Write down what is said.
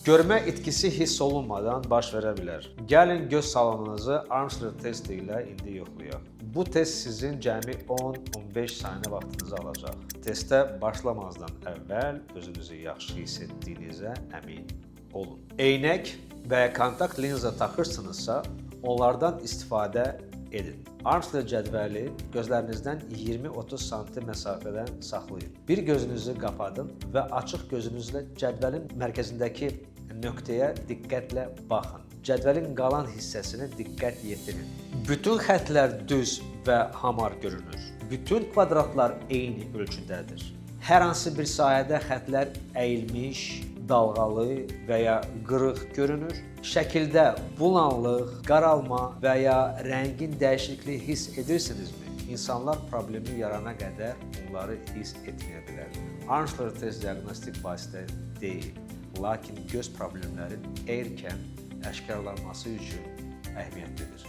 Görmə itkisi hiss olunmadan baş verə bilər. Gəlin göz salonumuzu Armstrong testi ilə indi yoxlayaq. Bu test sizin cəmi 10-15 saniyə vaxtınızı alacaq. Testə başlamazdan əvvəl özünüzü yaxşı hiss etdiyinizə əmin olun. Eynək və kontakt linza taxırsınızsa, onlardan istifadə edin. Armstrong cədvəli gözlərinizdən 20-30 sm məsafədən saxlayın. Bir gözünüzü qapadın və açıq gözünüzlə cədvəlin mərkəzindəki nöqtəyə diqqətlə baxın. Cədvəlin qalan hissəsinə diqqət yetirin. Bütün xəttlər düz və hamar görünür. Bütün kvadratlar eyni ölçüdədir. Hər hansı bir sahədə xəttlər əyilmiş, dalğalı və ya qırıq görünür. Şəkildə bulanlıq, qaralma və ya rəngin dəyişikliyi hiss edirsinizmi? İnsanlar problemi yarana qədər bunları hiss etməyə bilər. Armstrong test diaqnostik vasitə deyil, lakin göz problemlərin erkən aşkarlanması üçün əhəmiyyətlidir.